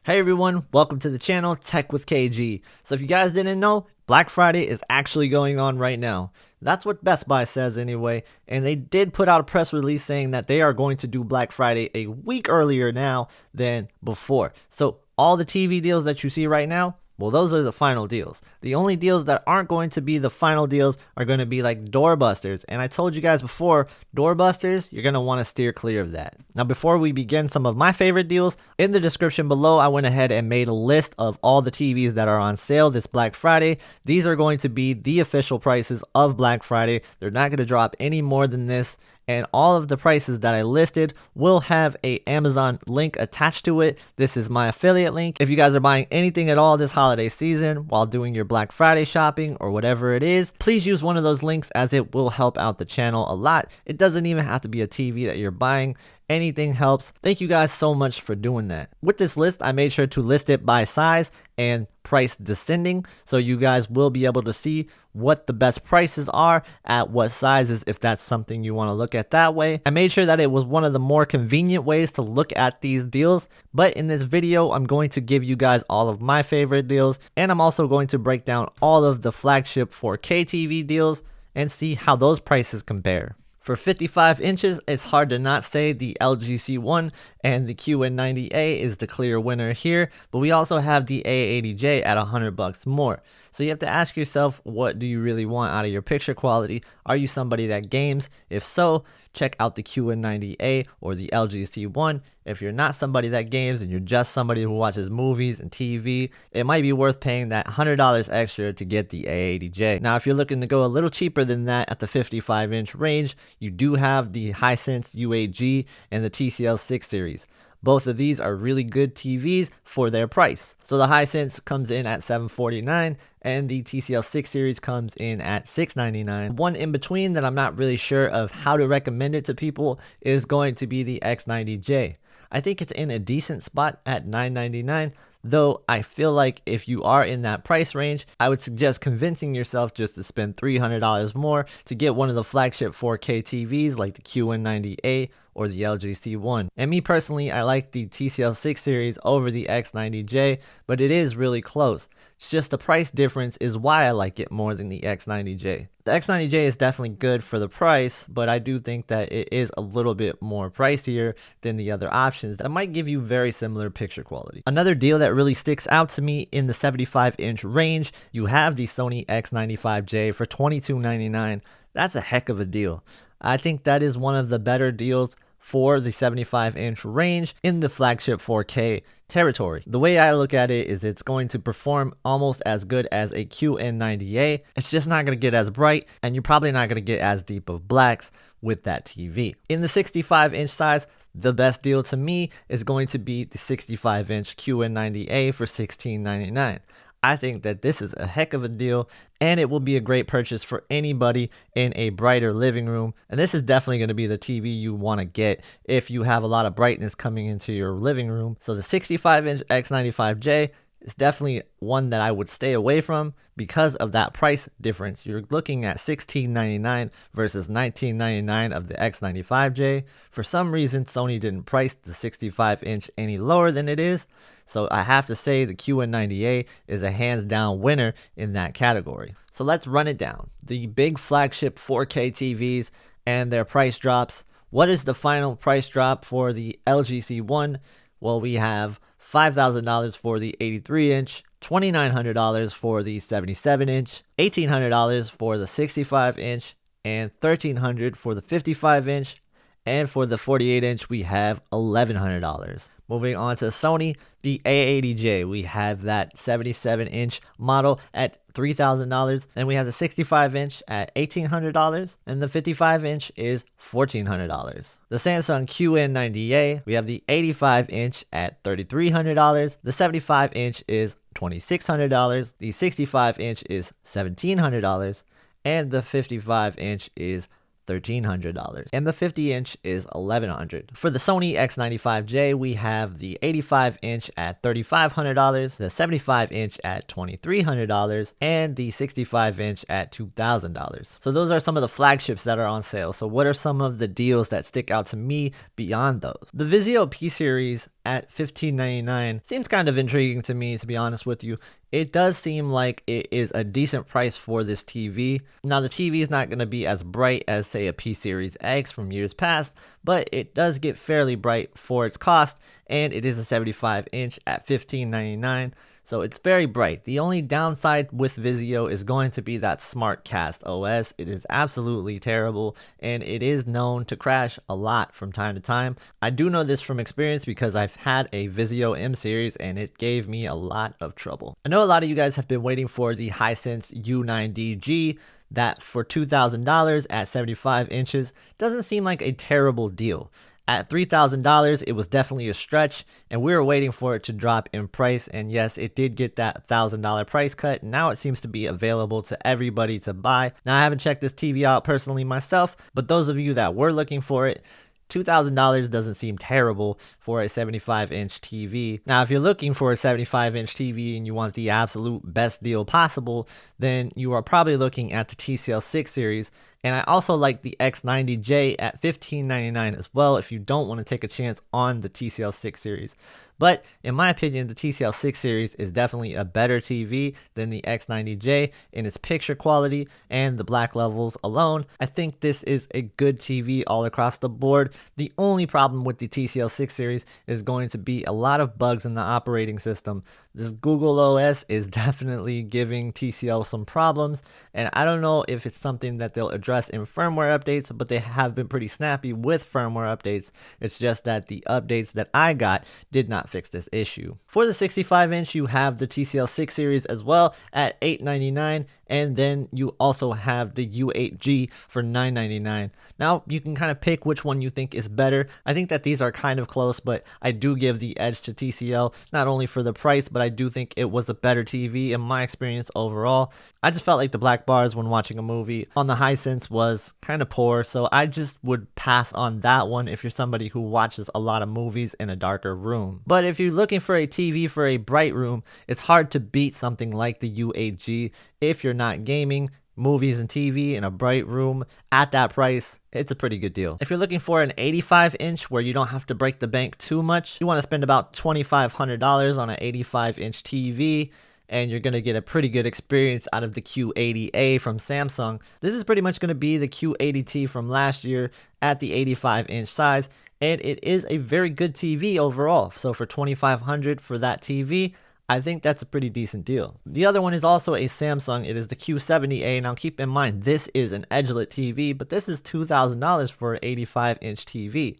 Hey everyone, welcome to the channel Tech with KG. So if you guys didn't know, Black Friday is actually going on right now. That's what Best Buy says anyway, and they did put out a press release saying that they are going to do Black Friday a week earlier now than before. So all the TV deals that you see right now, well, those are the final deals. The only deals that aren't going to be the final deals are going to be like doorbusters. And I told you guys before, doorbusters, you're going to want to steer clear of that. Now, before we begin some of my favorite deals, in the description below, I went ahead and made a list of all the TVs that are on sale this Black Friday. These are going to be the official prices of Black Friday. They're not going to drop any more than this. And all of the prices that I listed will have a Amazon link attached to it. This is my affiliate link. If you guys are buying anything at all this holiday season while doing your Black Friday shopping or whatever it is, please use one of those links as it will help out the channel a lot. It doesn't even have to be a TV that you're buying. Anything helps. Thank you guys so much for doing that. With this list, I made sure to list it by size and price descending, so you guys will be able to see what the best prices are at what sizes if that's something you want to look at that way. I made sure that it was one of the more convenient ways to look at these deals, but in this video, I'm going to give you guys all of my favorite deals, and I'm also going to break down all of the flagship 4K TV deals and see how those prices compare. For 55 inches, it's hard to not say the LG C1 and the QN90A is the clear winner here, but we also have the A80J at $100 more. So you have to ask yourself, what do you really want out of your picture quality? Are you somebody that games? If so, check out the QN90A or the LG C1. If you're not somebody that games and you're just somebody who watches movies and TV, it might be worth paying that $100 extra to get the A80J. Now, if you're looking to go a little cheaper than that at the 55-inch range, you do have the Hisense UAG and the TCL 6 series. Both of these are really good TVs for their price. So the Hisense comes in at $749 and the TCL 6 series comes in at $699. One in between that I'm not really sure of how to recommend it to people is going to be the X90J. I think it's in a decent spot at $999. Though I feel like if you are in that price range, I would suggest convincing yourself just to spend $300 more to get one of the flagship 4K TVs like the QN90A or the LG C1. And me personally, I like the TCL 6 series over the X90J, but it is really close. It's just the price difference is why I like it more than the X90J. The X90J is definitely good for the price, but I do think that it is a little bit more pricier than the other options that might give you very similar picture quality. Another deal that really sticks out to me in the 75-inch range, you have the Sony X95J for $22.99. That's a heck of a deal. I think that is one of the better deals for the 75-inch range in the flagship 4K territory. The way I look at it is it's going to perform almost as good as a QN90A. It's just not going to get as bright, and you're probably not going to get as deep of blacks with that TV. In the 65-inch size, the best deal to me is going to be the 65-inch QN90A for $16.99. I think that this is a heck of a deal, and it will be a great purchase for anybody in a brighter living room. And this is definitely going to be the TV you want to get if you have a lot of brightness coming into your living room. So the 65-inch X95J is definitely one that I would stay away from because of that price difference. You're looking at $16.99 versus $19.99 of the X95J. For some reason, Sony didn't price the 65-inch any lower than it is. So I have to say the QN90A is a hands down winner in that category. So let's run it down. The big flagship 4K TVs and their price drops. What is the final price drop for the LG C1? Well, we have $5,000 for the 83-inch, $2,900 for the 77-inch, $1,800 for the 65-inch, and $1,300 for the 55-inch. And for the 48-inch, we have $1,100. Moving on to Sony, the A80J, we have that 77-inch model at $3,000. Then we have the 65-inch at $1,800, and the 55-inch is $1,400. The Samsung QN90A, we have the 85-inch at $3,300. The 75-inch is $2,600. The 65-inch is $1,700, and the 55-inch is $1,300, and the 50-inch is $1,100. For the Sony X95J, we have the 85-inch at $3,500, the 75-inch at $2,300, and the 65-inch at $2,000. So those are some of the flagships that are on sale. So what are some of the deals that stick out to me beyond those? The Vizio P-Series at $15.99 seems kind of intriguing to me, to be honest with you. It does seem like it is a decent price for this TV. Now, the TV is not going to be as bright as, say, a P Series X from years past, but it does get fairly bright for its cost, and it is a 75-inch at $15.99. So it's very bright. The only downside with Vizio is going to be that SmartCast OS. It is absolutely terrible, and it is known to crash a lot from time to time. I do know this from experience because I've had a Vizio M series and it gave me a lot of trouble. I know a lot of you guys have been waiting for the Hisense U9DG. That for $2,000 at 75 inches doesn't seem like a terrible deal. At $3,000, it was definitely a stretch, and we were waiting for it to drop in price, and yes, it did get that $1,000 price cut. Now it seems to be available to everybody to buy. Now, I haven't checked this TV out personally myself, but those of you that were looking for it, $2,000 doesn't seem terrible for a 75-inch TV. Now, if you're looking for a 75-inch TV and you want the absolute best deal possible, then you are probably looking at the TCL 6 series. And I also like the X90J at $15.99 as well if you don't want to take a chance on the TCL 6 series. But in my opinion, the TCL 6 series is definitely a better TV than the X90J in its picture quality and the black levels alone. I think this is a good TV all across the board. The only problem with the TCL 6 series is going to be a lot of bugs in the operating system. This Google OS is definitely giving TCL some problems, and I don't know if it's something that they'll address in firmware updates, but they have been pretty snappy with firmware updates. It's just that the updates that I got did not fix this issue. For the 65-inch, you have the TCL 6 series as well at $899, and then you also have the U8G for $999. Now, you can kind of pick which one you think is better. I think that these are kind of close, but I do give the edge to TCL, not only for the price, but I do think it was a better TV in my experience overall. I just felt like the black bars when watching a movie on the Hisense was kind of poor, so I just would pass on that one if you're somebody who watches a lot of movies in a darker room. But if you're looking for a TV for a bright room, it's hard to beat something like the U8G. If you're not gaming, movies and TV in a bright room at that price, it's a pretty good deal. If you're looking for an 85-inch where you don't have to break the bank too much, you want to spend about $2,500 on an 85-inch TV, and you're going to get a pretty good experience out of the Q80A from Samsung. This is pretty much going to be the Q80T from last year at the 85-inch size, and it is a very good TV overall. So for $2,500 for that TV, I think that's a pretty decent deal. The other one is also a Samsung. It is the Q70A. Now keep in mind, this is an edge-lit TV, but this is $2,000 for an 85-inch TV.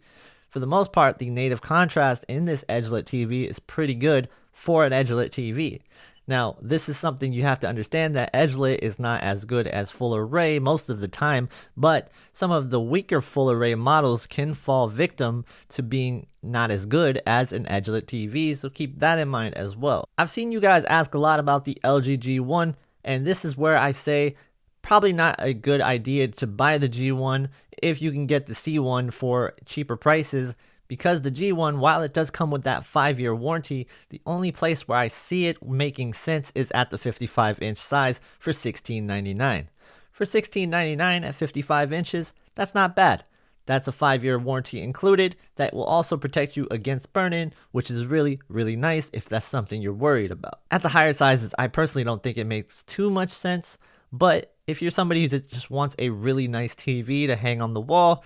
For the most part, the native contrast in this edge-lit TV is pretty good for an edge-lit TV. Now, this is something you have to understand, that edge-lit is not as good as full array most of the time, but some of the weaker full array models can fall victim to being not as good as an edge-lit TV, so keep that in mind as well. I've seen you guys ask a lot about the LG G1, and this is where I say probably not a good idea to buy the G1 if you can get the C1 for cheaper prices. Because the G1, while it does come with that 5-year warranty, the only place where I see it making sense is at the 55-inch size for $1699. For $1699 at 55 inches, that's not bad. That's a 5-year warranty included that will also protect you against burn-in, which is really, really nice if that's something you're worried about. At the higher sizes, I personally don't think it makes too much sense, but if you're somebody that just wants a really nice TV to hang on the wall,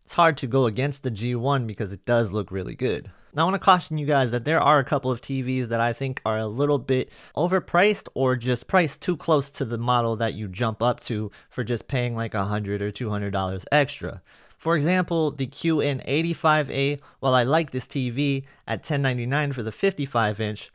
it's hard to go against the G1 because it does look really good. Now, I want to caution you guys that there are a couple of TVs that I think are a little bit overpriced or just priced too close to the model that you jump up to for just paying like $100 or $200 extra. For example, the QN85A, while I like this TV at $1099 for the 55-inch,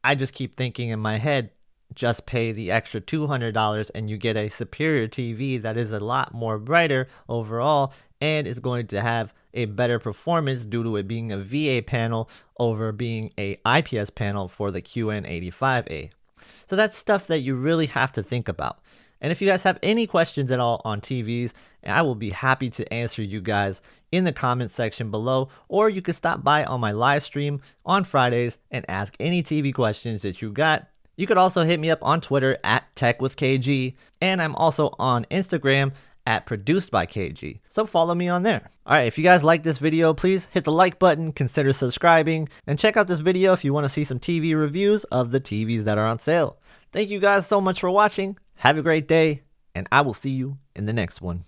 I just keep thinking in my head, just pay the extra $200 and you get a superior TV that is a lot more brighter overall and is going to have a better performance due to it being a VA panel over being a IPS panel for the QN85A. So that's stuff that you really have to think about. And if you guys have any questions at all on TVs, I will be happy to answer you guys in the comments section below, or you can stop by on my live stream on Fridays and ask any TV questions that you got. You could also hit me up on Twitter at TechWithKG, and I'm also on Instagram at Produced by KG. So follow me on there. Alright, if you guys like this video, please hit the like button, consider subscribing, and check out this video if you want to see some TV reviews of the TVs that are on sale. Thank you guys so much for watching. Have a great day, and I will see you in the next one.